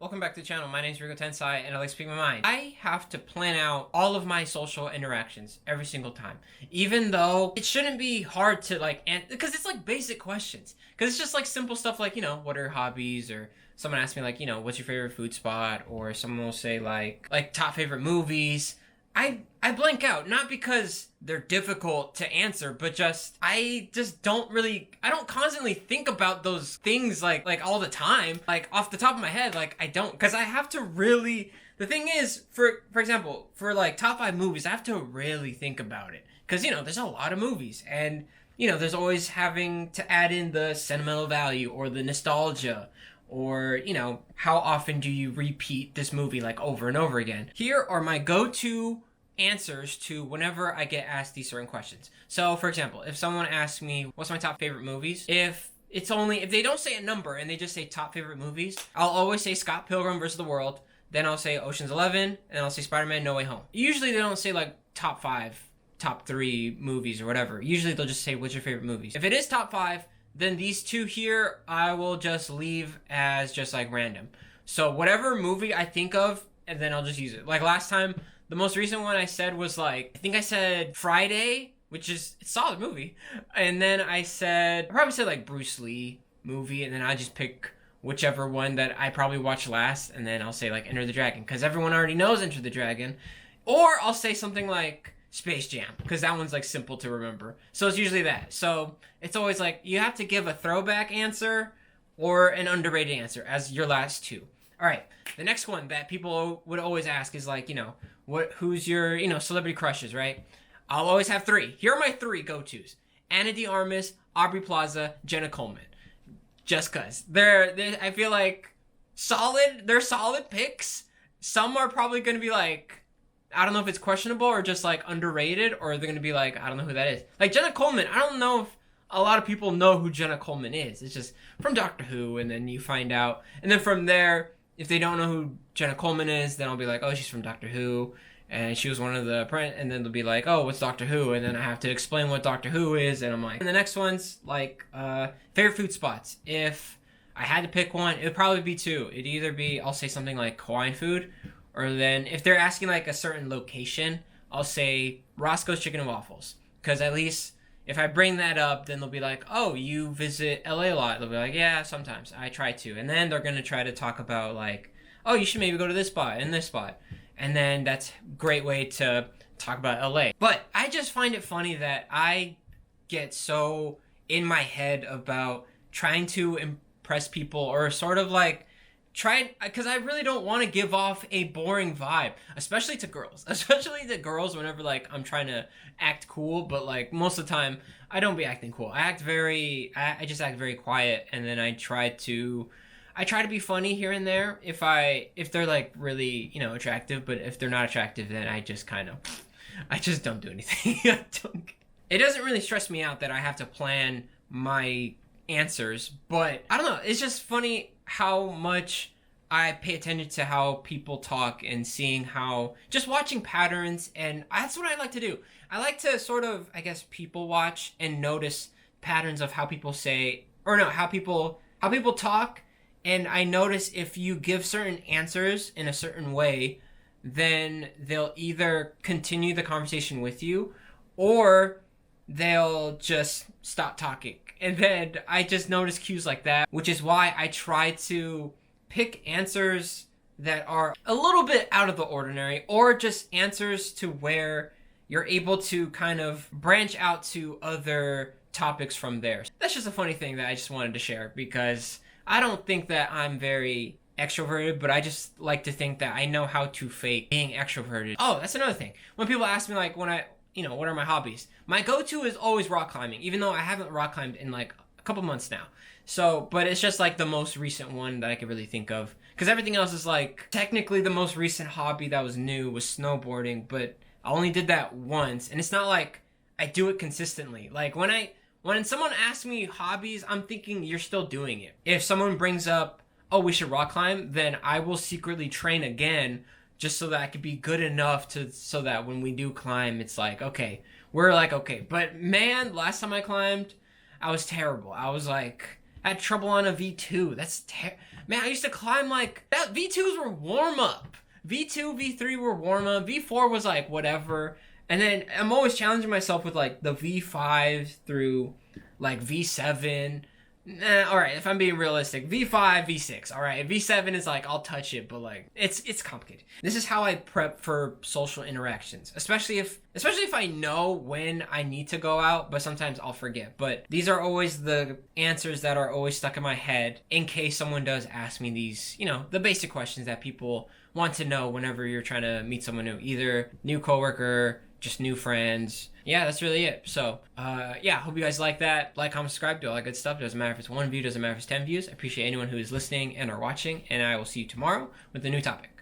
Welcome back to the channel. My name is Rico Tensai, and I like to speak my mind. I have to plan out all of my social interactions every single time, even though it shouldn't be hard to because it's like basic questions. Because it's just like simple stuff like, what are your hobbies? Or someone asks me like, what's your favorite food spot? Or someone will say like top favorite movies. I blank out, not because they're difficult to answer, but I don't constantly think about those things like all the time, like off the top of my head. Like I don't, because I have to really, the thing is, for example, for like top 5 movies, I have to really think about it, because there's a lot of movies, and there's always having to add in the sentimental value or the nostalgia, or how often do you repeat this movie like over and over again. Here are my go-to answers to whenever I get asked these certain questions. So for example, if someone asks me what's my top favorite movies, if they don't say a number and they just say top favorite movies, I'll always say Scott Pilgrim vs. the World, then I'll say Ocean's 11, and I'll say Spider-Man No Way Home. Usually they don't say like top 5, top 3 movies or whatever. Usually they'll just say what's your favorite movies. If it is top 5, then these two here I will just leave as just like random. So whatever movie I think of, and then I'll just use it. Like last time, the most recent one I said was like, I think I said Friday, which is a solid movie. And then I probably said like Bruce Lee movie, and then I just pick whichever one that I probably watched last, and then I'll say like Enter the Dragon, because everyone already knows Enter the Dragon. Or I'll say something like Space Jam, because that one's like simple to remember. So it's usually that. So it's always like you have to give a throwback answer or an underrated answer as your last two. All right, the next one that people would always ask is like, who's your, celebrity crushes, right? I'll always have 3. Here are my 3 go-tos: Ana de Armas, Aubrey Plaza, Jenna Coleman. Just cause they're I feel like solid. They're solid picks. Some are probably gonna be like, I don't know if it's questionable or just like underrated, or they're gonna be like, I don't know who that is. Like Jenna Coleman, I don't know if a lot of people know who Jenna Coleman is. It's just from Doctor Who, and then you find out, and then from there, if they don't know who Jenna Coleman is, then I'll be like, oh, she's from Doctor Who, and she was one of the and then they'll be like, oh, what's Doctor Who? And then I have to explain what Doctor Who is, and I'm like, and the next one's like favorite food spots. If I had to pick one, it would probably be 2. It'd either be, I'll say something like Hawaiian food, or then if they're asking like a certain location, I'll say Roscoe's Chicken and Waffles, because at least if I bring that up, then they'll be like, oh, you visit LA a lot. They'll be like, yeah, sometimes. I try to. And then they're going to try to talk about like, oh, you should maybe go to this spot and this spot. And then that's a great way to talk about LA. But I just find it funny that I get so in my head about trying to impress people, or sort of like because I really don't want to give off a boring vibe, especially to girls. Whenever like I'm trying to act cool, but like most of the time I don't be acting cool. I just act very quiet, and then I try to be funny here and there if they're like really, attractive. But if they're not attractive, then I just don't do anything. It doesn't really stress me out that I have to plan my answers, but I don't know. It's just funny how much I pay attention to how people talk, and seeing just watching patterns, and that's what I like to do. I like to sort of, I guess, people watch and notice patterns of how people say, or no, how people talk, and I notice if you give certain answers in a certain way, then they'll either continue the conversation with you, or they'll just stop talking. And then I just notice cues like that, which is why I try to pick answers that are a little bit out of the ordinary, or just answers to where you're able to kind of branch out to other topics from there. That's just a funny thing that I just wanted to share, because I don't think that I'm very extroverted, but I just like to think that I know how to fake being extroverted. Oh, that's another thing. When people ask me like what are my hobbies? My go-to is always rock climbing, even though I haven't rock climbed in like a couple months now. So, but it's just like the most recent one that I could really think of. Because everything else is like, technically the most recent hobby that was new was snowboarding, but I only did that once. And it's not like I do it consistently. Like when someone asks me hobbies, I'm thinking you're still doing it. If someone brings up, oh, we should rock climb, then I will secretly train again, just so that I could be good enough so that when we do climb, it's like, okay, we're like, okay. But man, last time I climbed, I was terrible. I had trouble on a V2. Man, I used to climb like that. V2s were warm up. V2, V3 were warm up. V4 was like whatever. And then I'm always challenging myself with like the V5 through like V7. All right, if I'm being realistic, V5, V6. All right, V7 is like I'll touch it, but like it's complicated. This is how I prep for social interactions, especially if I know when I need to go out, but sometimes I'll forget. But these are always the answers that are always stuck in my head in case someone does ask me these, the basic questions that people want to know whenever you're trying to meet someone new, either new coworker, just new friends. Yeah, that's really it. So, hope you guys like that. Like, comment, subscribe, do all that good stuff. Doesn't matter if it's 1 view, doesn't matter if it's 10 views. I appreciate anyone who is listening and or watching, and I will see you tomorrow with a new topic.